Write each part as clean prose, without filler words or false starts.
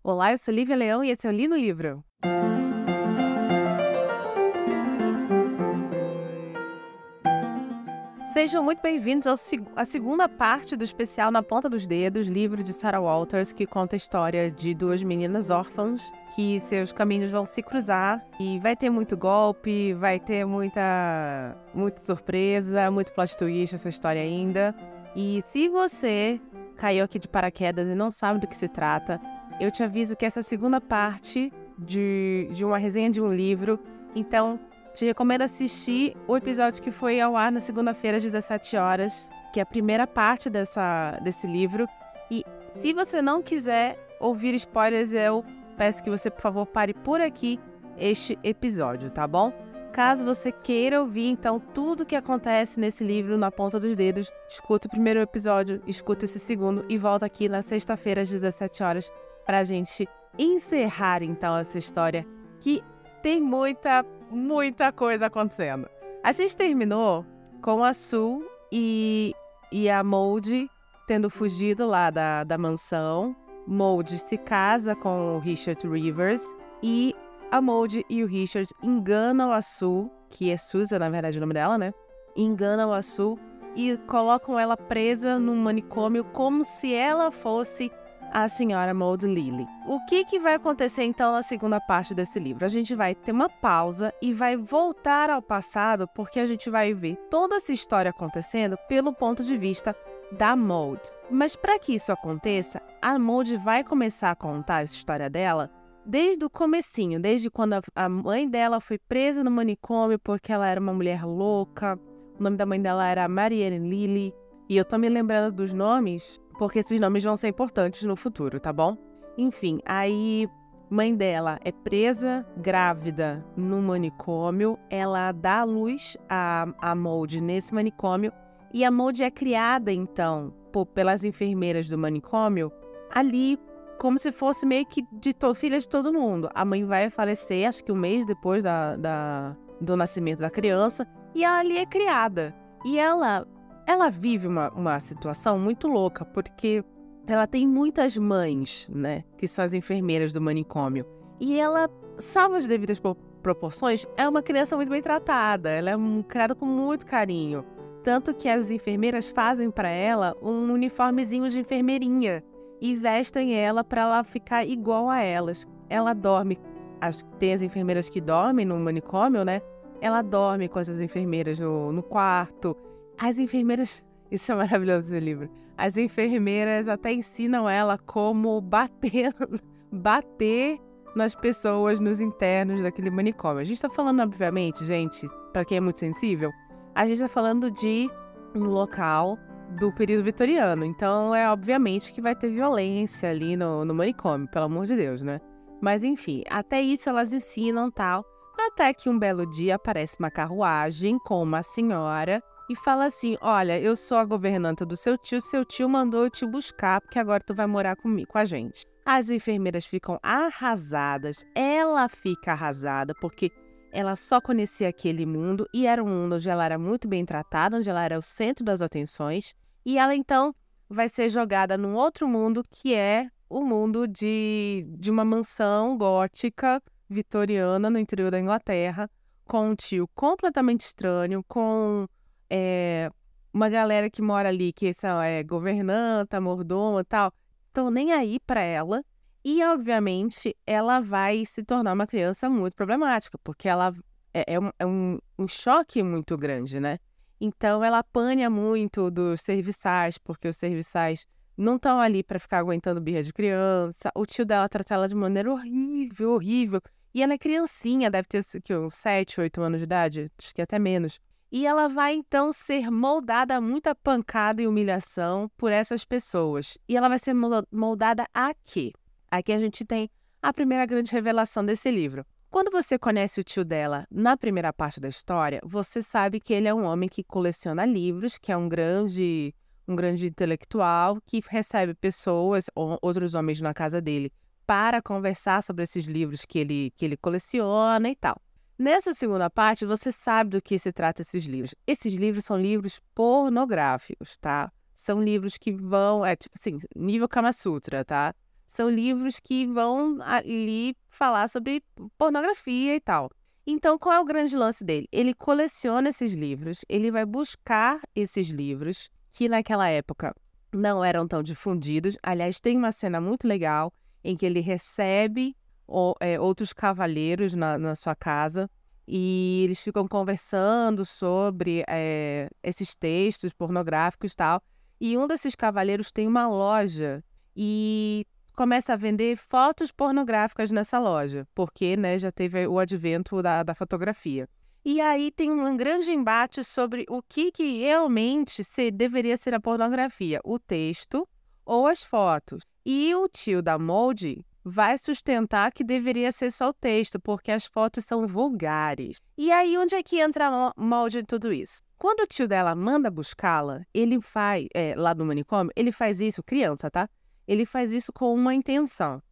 Olá, eu sou Lívia Leão e esse é o Li no Livro. Sejam muito bem-vindos à segunda parte do especial Na Ponta dos Dedos, livro de Sarah Walters, que conta a história de duas meninas órfãs que seus caminhos vão se cruzar e vai ter muito golpe, vai ter muita surpresa, muito plot twist essa história ainda. E se você caiu aqui de paraquedas e não sabe do que se trata, eu te aviso que essa é a segunda parte de uma resenha de um livro, então te recomendo assistir o episódio que foi ao ar na segunda-feira às 17 horas, que é a primeira parte desse livro. E se você não quiser ouvir spoilers, eu peço que você, por favor, pare por aqui este episódio, tá bom? Caso você queira ouvir, então, tudo o que acontece nesse livro na ponta dos dedos, escuta o primeiro episódio, escuta esse segundo e volta aqui na sexta-feira às 17 horas pra gente encerrar, então, essa história que tem muita coisa acontecendo. A gente terminou com a Sue e a Maud tendo fugido lá da mansão. Maud se casa com o Richard Rivers e a Maud e o Richard enganam a Sue, que é Susan, na verdade, o nome dela, né? Enganam a Sue e colocam ela presa num manicômio como se ela fosse a senhora Maud Lily. O que vai acontecer então na segunda parte desse livro? A gente vai ter uma pausa e vai voltar ao passado, porque a gente vai ver toda essa história acontecendo pelo ponto de vista da Maud. Mas para que isso aconteça, a Maud vai começar a contar essa história dela desde o comecinho, desde quando a mãe dela foi presa no manicômio porque ela era uma mulher louca. O nome da mãe dela era Marianne Lily. E eu tô me lembrando dos nomes porque esses nomes vão ser importantes no futuro, tá bom? Enfim, aí mãe dela é presa, grávida, no manicômio. Ela dá à luz a Maud nesse manicômio. E a Maud é criada, então, pelas enfermeiras do manicômio, ali como se fosse meio que filha de todo mundo. A mãe vai falecer, acho que um mês depois do nascimento da criança, e ela ali é criada. E ela vive uma situação muito louca, porque ela tem muitas mães, né, que são as enfermeiras do manicômio. E ela, salvo as devidas proporções, é uma criança muito bem tratada, ela é criada com muito carinho. Tanto que as enfermeiras fazem para ela um uniformezinho de enfermeirinha e vestem ela para ela ficar igual a elas. Ela dorme, tem as enfermeiras que dormem no manicômio, né? Ela dorme com essas enfermeiras no quarto. As enfermeiras, isso é maravilhoso esse livro, as enfermeiras até ensinam ela como bater nas pessoas, nos internos daquele manicômio. A gente tá falando, obviamente, gente, para quem é muito sensível, a gente tá falando de um local do período vitoriano, então é obviamente que vai ter violência ali no manicômio, pelo amor de Deus, né? Mas enfim, até isso elas ensinam tal, até que um belo dia aparece uma carruagem com uma senhora e fala assim: olha, eu sou a governanta do seu tio mandou eu te buscar porque agora tu vai morar com a gente. As enfermeiras ficam arrasadas, ela fica arrasada porque ela só conhecia aquele mundo e era um mundo onde ela era muito bem tratada, onde ela era o centro das atenções, e ela então vai ser jogada num outro mundo que é o mundo de uma mansão gótica vitoriana no interior da Inglaterra, com um tio completamente estranho, com uma galera que mora ali, que são governanta, mordomo e tal, estão nem aí para ela. E, obviamente, ela vai se tornar uma criança muito problemática, porque ela é um choque muito grande, né? Então, ela apanha muito dos serviçais, porque os serviçais não estão ali para ficar aguentando birra de criança. O tio dela trata ela de maneira horrível, horrível. E ela é criancinha, deve ter uns 7, 8 anos de idade, acho que até menos. E ela vai, então, ser moldada a muita pancada e humilhação por essas pessoas. E ela vai ser moldada a quê? Aqui a gente tem a primeira grande revelação desse livro. Quando você conhece o tio dela na primeira parte da história, você sabe que ele é um homem que coleciona livros, que é um grande intelectual, que recebe pessoas, ou outros homens na casa dele, para conversar sobre esses livros que ele coleciona e tal. Nessa segunda parte, você sabe do que se trata esses livros. Esses livros são livros pornográficos, tá? São livros que vão, tipo assim, nível Kama Sutra, tá? São livros que vão ali falar sobre pornografia e tal. Então, qual é o grande lance dele? Ele coleciona esses livros, ele vai buscar esses livros, que naquela época não eram tão difundidos. Aliás, tem uma cena muito legal em que ele recebe outros cavaleiros na sua casa e eles ficam conversando sobre esses textos pornográficos e tal. E um desses cavaleiros tem uma loja e começa a vender fotos pornográficas nessa loja, porque, né, já teve o advento da fotografia. E aí tem um grande embate sobre o que realmente deveria ser a pornografia, o texto ou as fotos. E o tio da Moldy vai sustentar que deveria ser só o texto, porque as fotos são vulgares. E aí, onde é que entra a Moldy em tudo isso? Quando o tio dela manda buscá-la, ele faz, lá no manicômio, ele faz isso, criança, tá? Ele faz isso com uma intenção,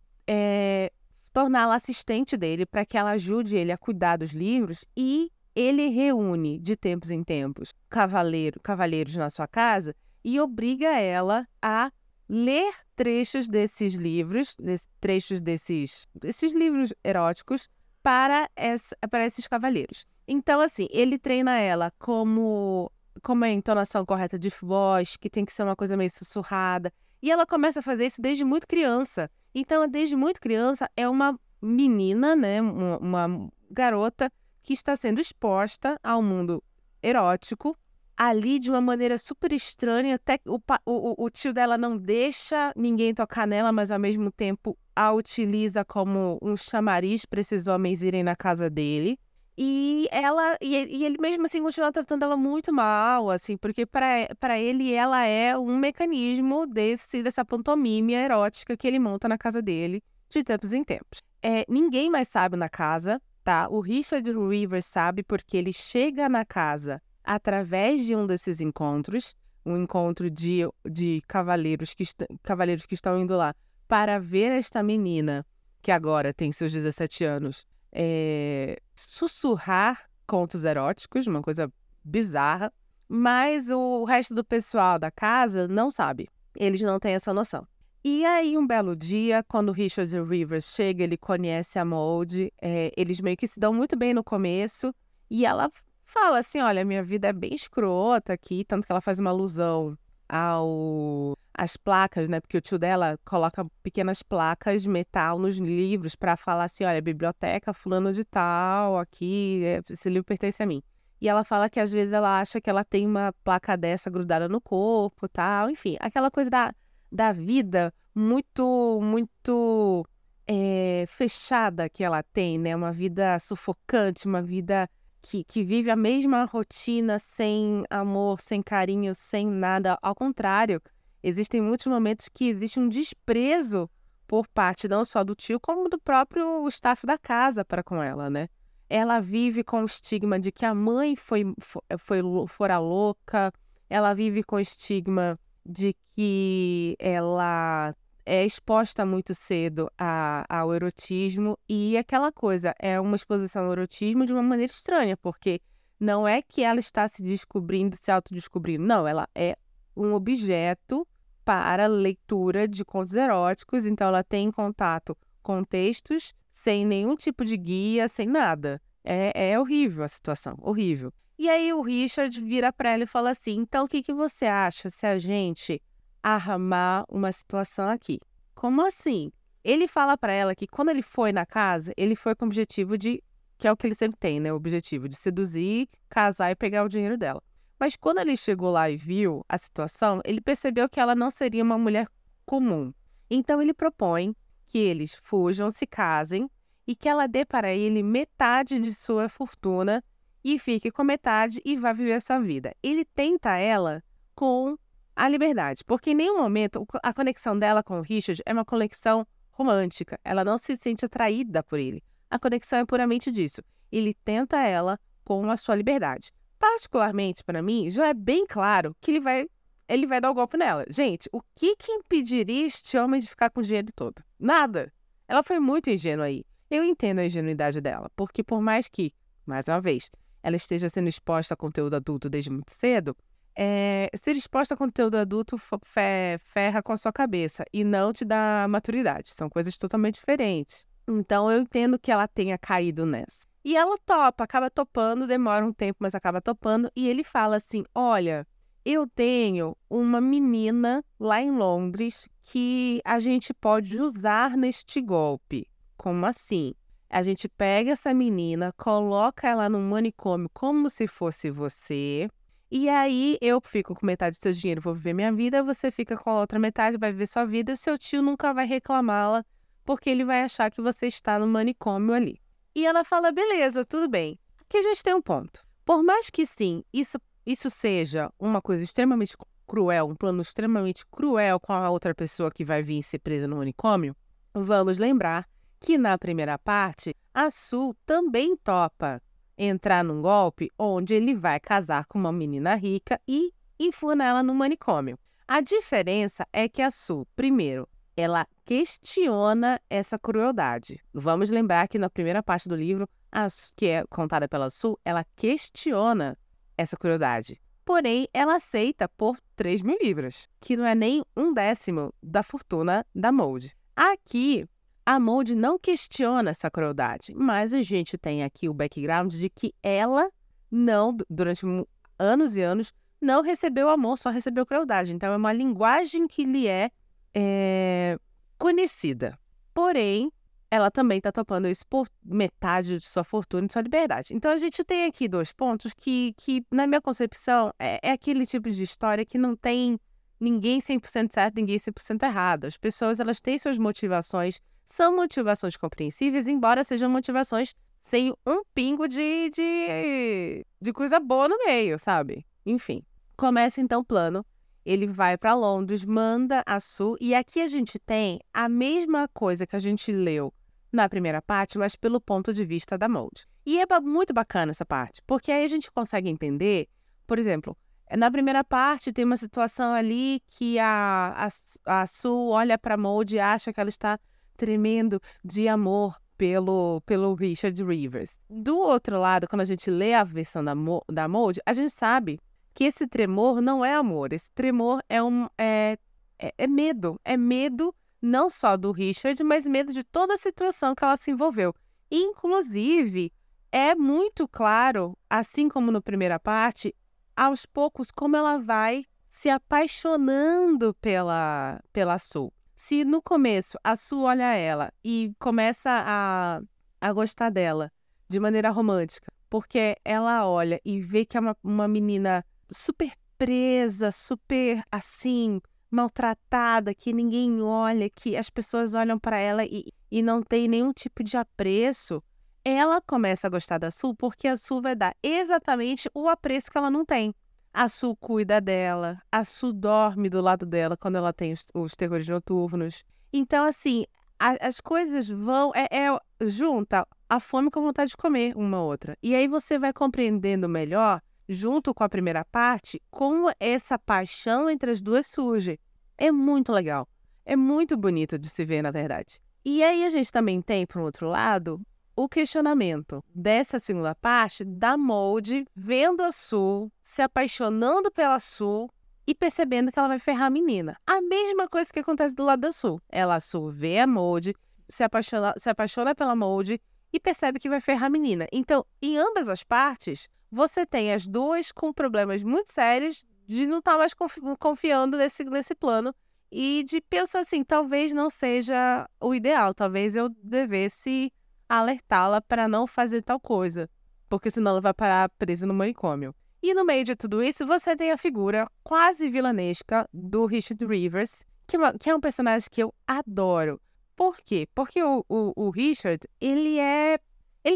torná-la assistente dele para que ela ajude ele a cuidar dos livros, e ele reúne, de tempos em tempos, cavaleiros na sua casa e obriga ela a ler trechos desses livros, desses livros eróticos para esses cavaleiros. Então, assim, ele treina ela como é a entonação correta de voz, que tem que ser uma coisa meio sussurrada. E ela começa a fazer isso desde muito criança. Então, desde muito criança, é uma menina, né, uma garota que está sendo exposta ao mundo erótico, ali de uma maneira super estranha. Até o tio dela não deixa ninguém tocar nela, mas ao mesmo tempo a utiliza como um chamariz para esses homens irem na casa dele. E ele mesmo assim continua tratando ela muito mal, assim, porque para ele ela é um mecanismo dessa pantomima erótica que ele monta na casa dele de tempos em tempos. Ninguém mais sabe na casa, tá? O Richard Rivers sabe porque ele chega na casa através de um desses encontros, um encontro de cavaleiros que estão indo lá para ver esta menina, que agora tem seus 17 anos, sussurrar contos eróticos, uma coisa bizarra, mas o resto do pessoal da casa não sabe. Eles não têm essa noção. E aí, um belo dia, quando o Richard Rivers chega, ele conhece a Moldy, eles meio que se dão muito bem no começo, e ela fala assim, olha, minha vida é bem escrota aqui, tanto que ela faz uma alusão às placas, né? Porque o tio dela coloca pequenas placas de metal nos livros para falar assim, olha, biblioteca fulano de tal, aqui, esse livro pertence a mim. E ela fala que às vezes ela acha que ela tem uma placa dessa grudada no corpo, tal, enfim, aquela coisa da vida muito, muito fechada que ela tem, né? Uma vida sufocante, uma vida que vive a mesma rotina, sem amor, sem carinho, sem nada. Ao contrário, existem muitos momentos que existe um desprezo por parte não só do tio, como do próprio staff da casa para com ela, né? Ela vive com o estigma de que a mãe fora louca, ela vive com o estigma de que ela é exposta muito cedo ao erotismo, e aquela coisa, é uma exposição ao erotismo de uma maneira estranha, porque não é que ela está se descobrindo, se autodescobrindo, não, ela é um objeto para leitura de contos eróticos, então ela tem contato com textos sem nenhum tipo de guia, sem nada. É horrível a situação, horrível. E aí o Richard vira para ela e fala assim, então o que você acha se a gente armar uma situação aqui? Como assim? Ele fala para ela que quando ele foi na casa, ele foi com o objetivo que é o que ele sempre tem, né? O objetivo de seduzir, casar e pegar o dinheiro dela. Mas quando ele chegou lá e viu a situação, ele percebeu que ela não seria uma mulher comum. Então ele propõe que eles fujam, se casem e que ela dê para ele metade de sua fortuna e fique com metade e vá viver essa vida. Ele tenta ela com a liberdade, porque em nenhum momento a conexão dela com o Richard é uma conexão romântica. Ela não se sente atraída por ele. A conexão é puramente disso. Ele tenta ela com a sua liberdade. Particularmente, para mim, já é bem claro que ele vai dar o golpe nela. Gente, o que impediria este homem de ficar com o dinheiro todo? Nada. Ela foi muito ingênua aí. Eu entendo a ingenuidade dela, porque por mais que, mais uma vez, ela esteja sendo exposta a conteúdo adulto desde muito cedo, ser exposta a conteúdo adulto ferra com a sua cabeça e não te dá maturidade. São coisas totalmente diferentes. Então, eu entendo que ela tenha caído nessa. E ela topa, acaba topando, demora um tempo, mas acaba topando. E ele fala assim, olha, eu tenho uma menina lá em Londres que a gente pode usar neste golpe. Como assim? A gente pega essa menina, coloca ela num manicômio como se fosse você, e aí eu fico com metade do seu dinheiro, vou viver minha vida, você fica com a outra metade, vai viver sua vida, e seu tio nunca vai reclamá-la, porque ele vai achar que você está no manicômio ali. E ela fala, beleza, tudo bem. Aqui a gente tem um ponto. Por mais que sim, isso seja uma coisa extremamente cruel, um plano extremamente cruel com a outra pessoa que vai vir ser presa no manicômio, vamos lembrar que na primeira parte, a Sue também topa entrar num golpe onde ele vai casar com uma menina rica e enfurnar ela no manicômio. A diferença é que a Sue, primeiro, ela questiona essa crueldade. Vamos lembrar que na primeira parte do livro, que é contada pela Sue, ela questiona essa crueldade. Porém, ela aceita por 3.000 libras, que não é nem 1/10 da fortuna da Maud. Aqui, a Maud não questiona essa crueldade, mas a gente tem aqui o background de que ela não, durante anos e anos, não recebeu amor, só recebeu crueldade. Então, é uma linguagem que lhe é conhecida. Porém, ela também está topando isso por metade de sua fortuna e de sua liberdade. Então, a gente tem aqui 2 pontos que na minha concepção, é aquele tipo de história que não tem ninguém 100% certo, ninguém 100% errado. As pessoas, elas têm suas motivações, são motivações compreensíveis, embora sejam motivações sem um pingo de coisa boa no meio, sabe? Enfim, começa então o plano. Ele vai para Londres, manda a Sue, e aqui a gente tem a mesma coisa que a gente leu na primeira parte, mas pelo ponto de vista da Maud. E é muito bacana essa parte, porque aí a gente consegue entender, por exemplo, na primeira parte tem uma situação ali que a Sue olha para a Maud e acha que ela está tremendo de amor pelo Richard Rivers. Do outro lado, quando a gente lê a versão da Maud, a gente sabe que esse tremor não é amor, esse tremor é medo. É medo não só do Richard, mas medo de toda a situação que ela se envolveu. Inclusive, é muito claro, assim como na primeira parte, aos poucos, como ela vai se apaixonando pela Sue. Se no começo a Sue olha ela e começa a gostar dela de maneira romântica, porque ela olha e vê que é uma menina super presa, super assim, maltratada, que ninguém olha, que as pessoas olham para ela e não tem nenhum tipo de apreço, ela começa a gostar da Sue porque a Sue vai dar exatamente o apreço que ela não tem. A Sue cuida dela, a Sue dorme do lado dela quando ela tem os terrores noturnos. Então, assim, as coisas vão... junta a fome com a vontade de comer uma outra. E aí você vai compreendendo melhor, junto com a primeira parte, como essa paixão entre as duas surge. É muito legal. É muito bonito de se ver, na verdade. E aí a gente também tem, por outro lado, o questionamento dessa segunda parte da Maud vendo a Sue, se apaixonando pela Sue e percebendo que ela vai ferrar a menina. A mesma coisa que acontece do lado da Sue. A Sue vê a Maud, se apaixona pela Maud e percebe que vai ferrar a menina. Então, em ambas as partes, você tem as duas com problemas muito sérios de não estar mais confiando nesse plano e de pensar assim, talvez não seja o ideal, talvez eu devesse alertá-la para não fazer tal coisa, porque senão ela vai parar presa no manicômio. E no meio de tudo isso, você tem a figura quase vilanesca do Richard Rivers, que é um personagem que eu adoro. Por quê? Porque o Richard, ele é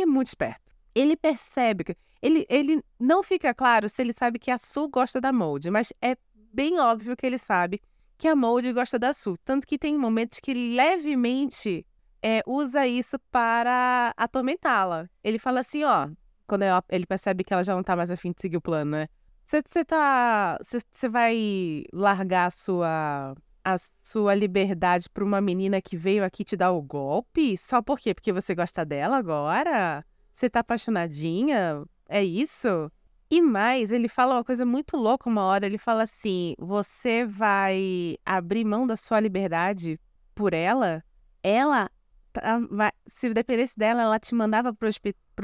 muito esperto. Ele percebe que... Ele não fica claro se ele sabe que a Sue gosta da Maud, mas é bem óbvio que ele sabe que a Maud gosta da Sue. Tanto que tem momentos que ele levemente usa isso para atormentá-la. Ele fala assim, ó, quando ele percebe que ela já não tá mais a fim de seguir o plano, né? Você vai largar a sua liberdade para uma menina que veio aqui te dar o golpe? Só por quê? Porque você gosta dela agora? Você tá apaixonadinha? É isso? E mais, ele fala uma coisa muito louca uma hora, ele fala assim, você vai abrir mão da sua liberdade por ela? Ela, se dependesse dela, ela te mandava pro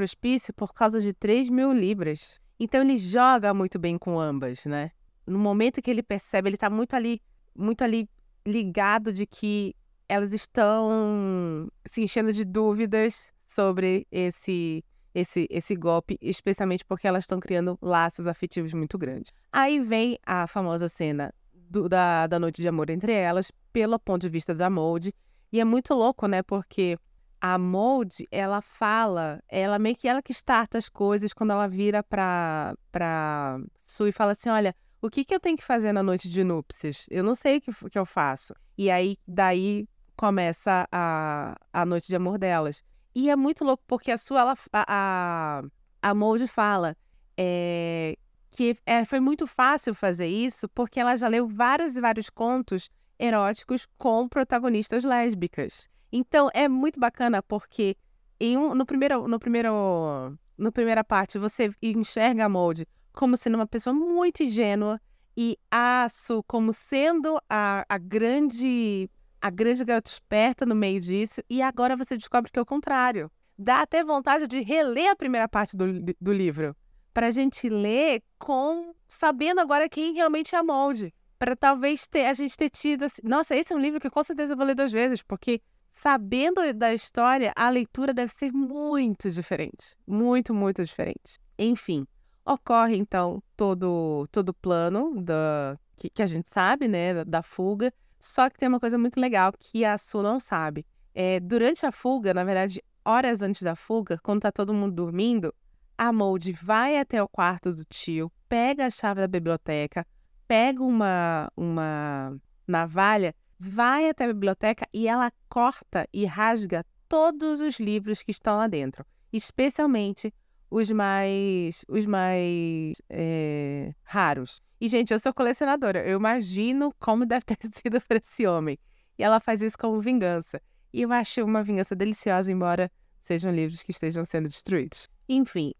hospício por causa de 3.000 libras. Então ele joga muito bem com ambas, né? No momento que ele percebe, ele tá muito ali ligado de que elas estão se enchendo de dúvidas sobre esse golpe, especialmente porque elas estão criando laços afetivos muito grandes. Aí vem a famosa cena da noite de amor entre elas, pelo ponto de vista da Maud, e é muito louco, né, porque a Maud, ela fala, ela meio que ela que starta as coisas quando ela vira pra Sue e fala assim, olha, o que eu tenho que fazer na noite de núpcias? Eu não sei o que eu faço. E aí, daí começa a noite de amor delas. E é muito louco, porque a Maud fala que foi muito fácil fazer isso, porque ela já leu vários e vários contos eróticos com protagonistas lésbicas. Então, é muito bacana, porque na primeira parte, você enxerga a Maud como sendo uma pessoa muito ingênua e a Sue como sendo a grande garota esperta no meio disso, e agora você descobre que é o contrário. Dá até vontade de reler a primeira parte do livro, para a gente ler sabendo agora quem realmente é a Maud, para talvez a gente ter tido assim, nossa, esse é um livro que com certeza eu vou ler 2 vezes, porque sabendo da história, a leitura deve ser muito diferente, muito, muito diferente. Enfim, ocorre então todo o plano que a gente sabe, né, da fuga. Só que tem uma coisa muito legal que a Sue não sabe. Durante a fuga, na verdade, horas antes da fuga, quando tá todo mundo dormindo, a Maud vai até o quarto do tio, pega a chave da biblioteca, pega uma navalha, vai até a biblioteca e ela corta e rasga todos os livros que estão lá dentro, especialmente os mais raros. E, gente, eu sou colecionadora. Eu imagino como deve ter sido para esse homem. E ela faz isso como vingança. E eu acho uma vingança deliciosa, embora sejam livros que estejam sendo destruídos. Enfim,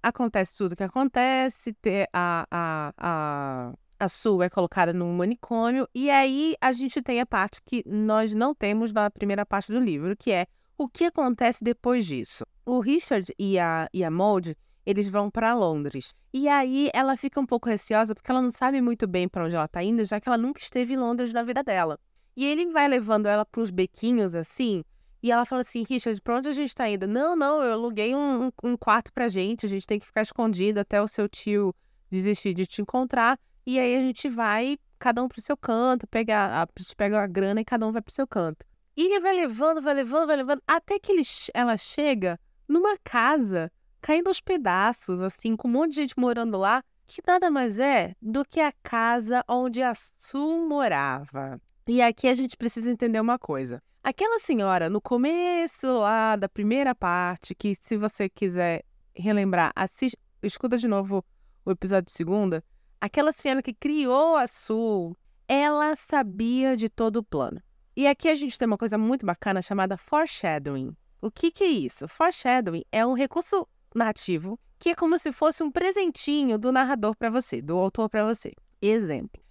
acontece tudo o que acontece. A Sue é colocada num manicômio. E aí a gente tem a parte que nós não temos na primeira parte do livro, que é o que acontece depois disso. O Richard e a Maud, eles vão para Londres. E aí ela fica um pouco receosa porque ela não sabe muito bem para onde ela tá indo, já que ela nunca esteve em Londres na vida dela. E ele vai levando ela para uns bequinhos assim, e ela fala assim, Richard, pra onde a gente tá indo? Não, eu aluguei um quarto pra gente, a gente tem que ficar escondido até o seu tio desistir de te encontrar, e aí a gente vai, cada um pro seu canto, pega a grana e cada um vai pro seu canto. E ele vai levando, até que ela chega numa casa caindo aos pedaços, assim, com um monte de gente morando lá, que nada mais é do que a casa onde a Sue morava. E aqui a gente precisa entender uma coisa. Aquela senhora, no começo lá da primeira parte, que se você quiser relembrar, escuta de novo o episódio de segunda, aquela senhora que criou a Sue, ela sabia de todo o plano. E aqui a gente tem uma coisa muito bacana chamada foreshadowing. O que é isso? Foreshadowing é um recurso narrativo que é como se fosse um presentinho do narrador para você, do autor para você. Exemplo.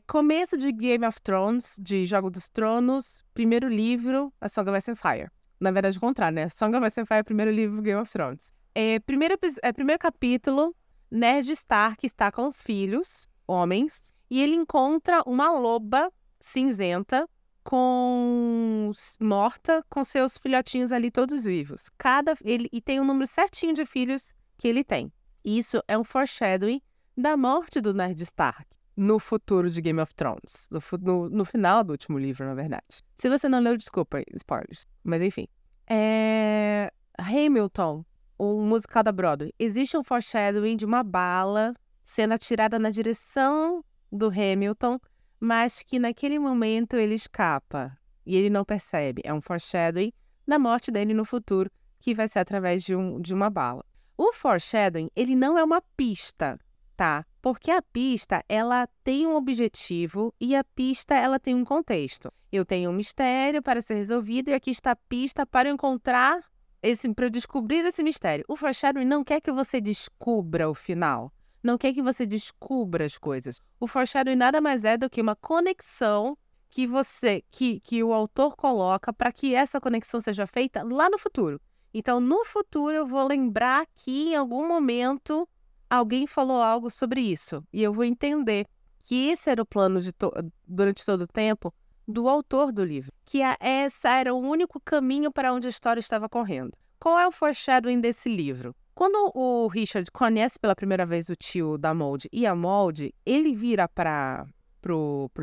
Começo de Game of Thrones, de Jogo dos Tronos, primeiro livro, A Song of Ice and Fire. Na verdade, o contrário, né? Song of Ice and Fire, primeiro livro, Game of Thrones. Primeiro capítulo, Ned Stark está com os filhos, homens, e ele encontra uma loba cinzenta morta com seus filhotinhos ali todos vivos. E tem um número certinho de filhos que ele tem. Isso é um foreshadowing da morte do Ned Stark no futuro de Game of Thrones. No final do último livro, na verdade. Se você não leu, desculpa, spoilers. Mas enfim. Hamilton, o musical da Broadway. Existe um foreshadowing de uma bala sendo atirada na direção do Hamilton, mas que naquele momento ele escapa e ele não percebe. É um foreshadowing da morte dele no futuro, que vai ser através de uma bala. O foreshadowing, ele não é uma pista, tá? Porque a pista, ela tem um objetivo e a pista, ela tem um contexto. Eu tenho um mistério para ser resolvido e aqui está a pista para eu encontrar para eu descobrir esse mistério. O foreshadowing não quer que você descubra o final. Não quer que você descubra as coisas. O foreshadowing nada mais é do que uma conexão que o autor coloca para que essa conexão seja feita lá no futuro. Então, no futuro, eu vou lembrar que em algum momento alguém falou algo sobre isso. E eu vou entender que esse era o plano durante todo o tempo do autor do livro. Que esse era o único caminho para onde a história estava correndo. Qual é o foreshadowing desse livro? Quando o Richard conhece pela primeira vez o tio da Maud e a Maud, ele vira pro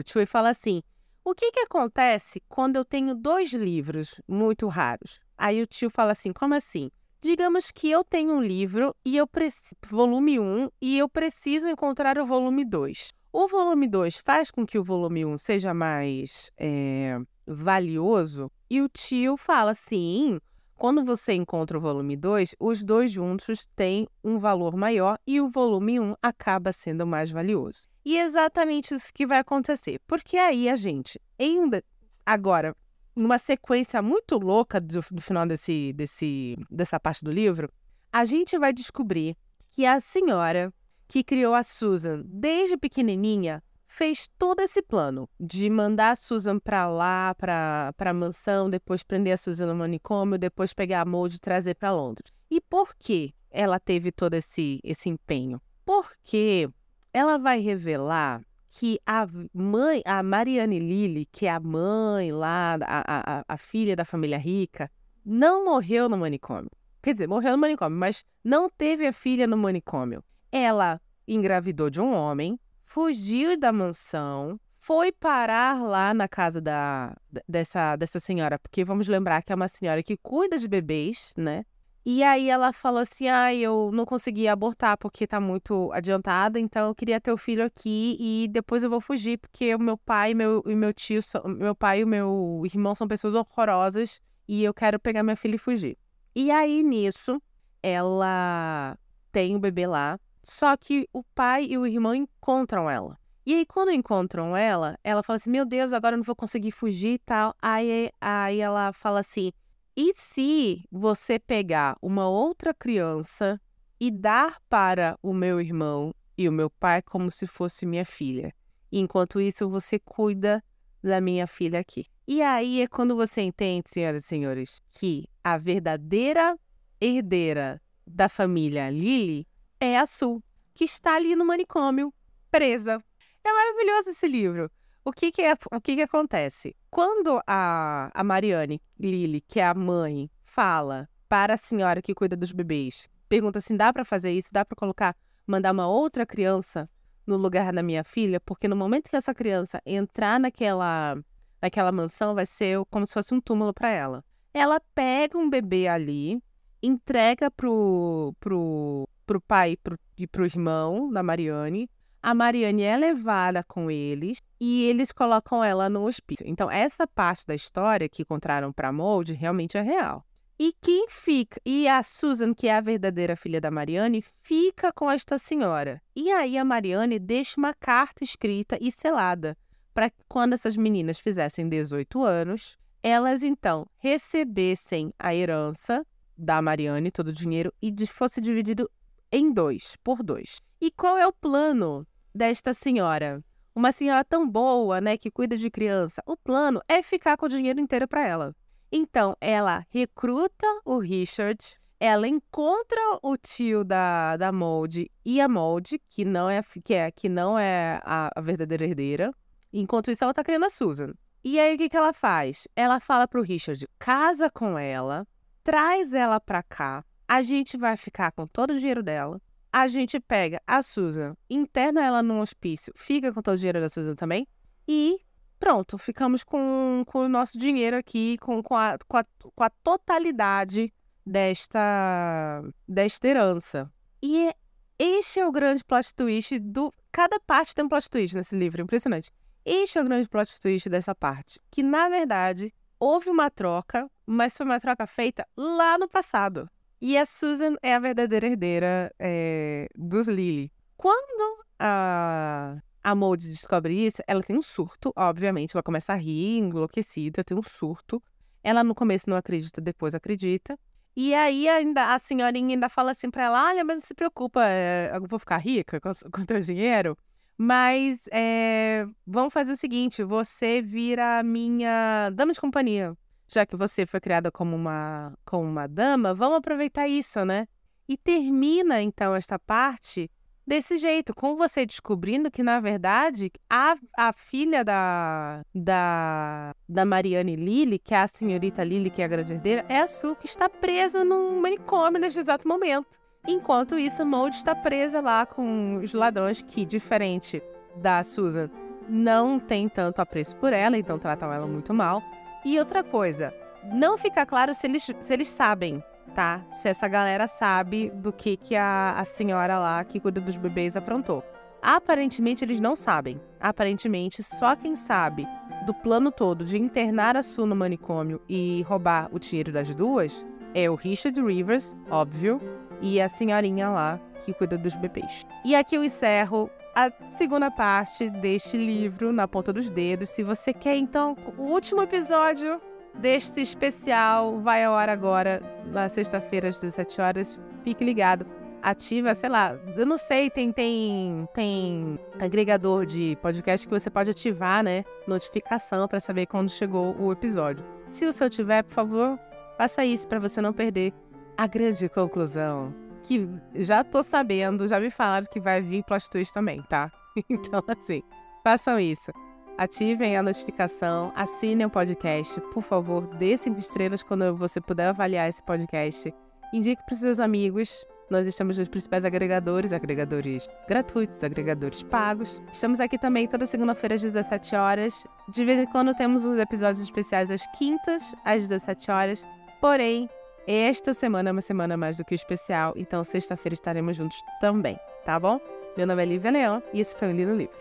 tio e fala assim: o que acontece quando eu tenho 2 livros muito raros? Aí o tio fala assim, como assim? Digamos que eu tenho um livro, volume 1, e eu preciso encontrar o volume 2. O volume 2 faz com que o volume 1 seja mais valioso? E o tio fala, sim, quando você encontra o volume 2, os 2 juntos têm um valor maior e o volume 1 acaba sendo mais valioso. E é exatamente isso que vai acontecer. Porque aí a gente, agora, numa sequência muito louca do final dessa parte do livro, a gente vai descobrir que a senhora que criou a Susan desde pequenininha fez todo esse plano de mandar a Susan para lá, para a mansão, depois prender a Susan no manicômio, depois pegar a Maud e trazer para Londres. E por que ela teve todo esse empenho? Porque ela vai revelar que a Marianne Lily, que é a mãe lá, a filha da família rica, não morreu no manicômio. Quer dizer, morreu no manicômio, mas não teve a filha no manicômio. Ela engravidou de um homem, fugiu da mansão, foi parar lá na casa dessa senhora, porque vamos lembrar que é uma senhora que cuida de bebês, né? E aí ela falou assim, eu não consegui abortar porque tá muito adiantada, então eu queria ter o filho aqui e depois eu vou fugir, porque o meu pai e meu tio, meu pai e o meu irmão são pessoas horrorosas e eu quero pegar minha filha e fugir. E aí, nisso, ela tem o bebê lá, só que o pai e o irmão encontram ela. E aí, quando encontram ela fala assim, meu Deus, agora eu não vou conseguir fugir e tal. Aí ela fala assim, e se você pegar uma outra criança e dar para o meu irmão e o meu pai como se fosse minha filha? E enquanto isso, você cuida da minha filha aqui. E aí é quando você entende, senhoras e senhores, que a verdadeira herdeira da família Lily é a Sue, que está ali no manicômio, presa. É maravilhoso esse livro. O que acontece? Quando a Marianne Lily, que é a mãe, fala para a senhora que cuida dos bebês, pergunta assim, dá para fazer isso? Dá para mandar uma outra criança no lugar da minha filha? Porque no momento que essa criança entrar naquela mansão, vai ser como se fosse um túmulo para ela. Ela pega um bebê ali, entrega pro pai e pro irmão da Marianne. A Marianne é levada com eles e eles colocam ela no hospício. Então, essa parte da história que contaram para Maud realmente é real. E quem fica? E a Susan, que é a verdadeira filha da Marianne, fica com esta senhora. E aí a Marianne deixa uma carta escrita e selada para que quando essas meninas fizessem 18 anos, elas então recebessem a herança da Marianne, todo o dinheiro, e fosse dividido em 2, por 2. E qual é o plano desta senhora? Uma senhora tão boa, né, que cuida de criança. O plano é ficar com o dinheiro inteiro para ela. Então, ela recruta o Richard, ela encontra o tio da Maud e a Maud, que não é a verdadeira herdeira. Enquanto isso, ela tá criando a Susan. E aí, o que ela faz? Ela fala pro Richard, casa com ela, traz ela pra cá, a gente vai ficar com todo o dinheiro dela, a gente pega a Susan, interna ela num hospício, fica com todo o dinheiro da Susan também, e pronto, ficamos com o nosso dinheiro aqui, com a totalidade desta herança. E este é o grande plot twist cada parte tem um plot twist nesse livro, impressionante. Este é o grande plot twist dessa parte, que na verdade houve uma troca, mas foi uma troca feita lá no passado. E a Susan é a verdadeira herdeira dos Lily. Quando a Maud descobre isso, ela tem um surto, obviamente. Ela começa a rir, enlouquecida, tem um surto. Ela no começo não acredita, depois acredita. E aí ainda a senhorinha ainda fala assim pra ela, olha, mas não se preocupa, eu vou ficar rica com teu dinheiro, mas vamos fazer o seguinte, você vira minha dama de companhia. Já que você foi criada como uma dama, vamos aproveitar isso, né? E termina, então, esta parte desse jeito, com você descobrindo que, na verdade, a filha da Marianne Lily, que é a senhorita Lily, que é a grande herdeira, é a Sue, que está presa num manicômio neste exato momento. Enquanto isso, Maud está presa lá com os ladrões que, diferente da Susan, não tem tanto apreço por ela, então tratam ela muito mal. E outra coisa, não fica claro se eles sabem, tá? Se essa galera sabe do que a senhora lá que cuida dos bebês aprontou. Aparentemente, eles não sabem. Aparentemente, só quem sabe do plano todo de internar a Sue no manicômio e roubar o dinheiro das duas é o Richard Rivers, óbvio, e a senhorinha lá que cuida dos bebês. E aqui eu encerro a segunda parte deste livro, Na Ponta dos Dedos. Se você quer, então, o último episódio deste especial vai ao ar agora, na sexta-feira, às 17 horas. Fique ligado. Ativa, sei lá, eu não sei, tem agregador de podcast que você pode ativar, né? Notificação para saber quando chegou o episódio. Se o seu tiver, por favor, faça isso para você não perder a grande conclusão. Que já tô sabendo, já me falaram que vai vir plot twist também, tá? Então, assim, façam isso. Ativem a notificação, assinem o podcast, por favor, dê 5 estrelas quando você puder avaliar esse podcast. Indique para os seus amigos. Nós estamos nos principais agregadores gratuitos, agregadores pagos. Estamos aqui também toda segunda-feira às 17 horas. De vez em quando temos uns episódios especiais às quintas, às 17 horas. Porém, esta semana é uma semana mais do que especial, então sexta-feira estaremos juntos também, tá bom? Meu nome é Lívia Leão e esse foi o Li no Livro.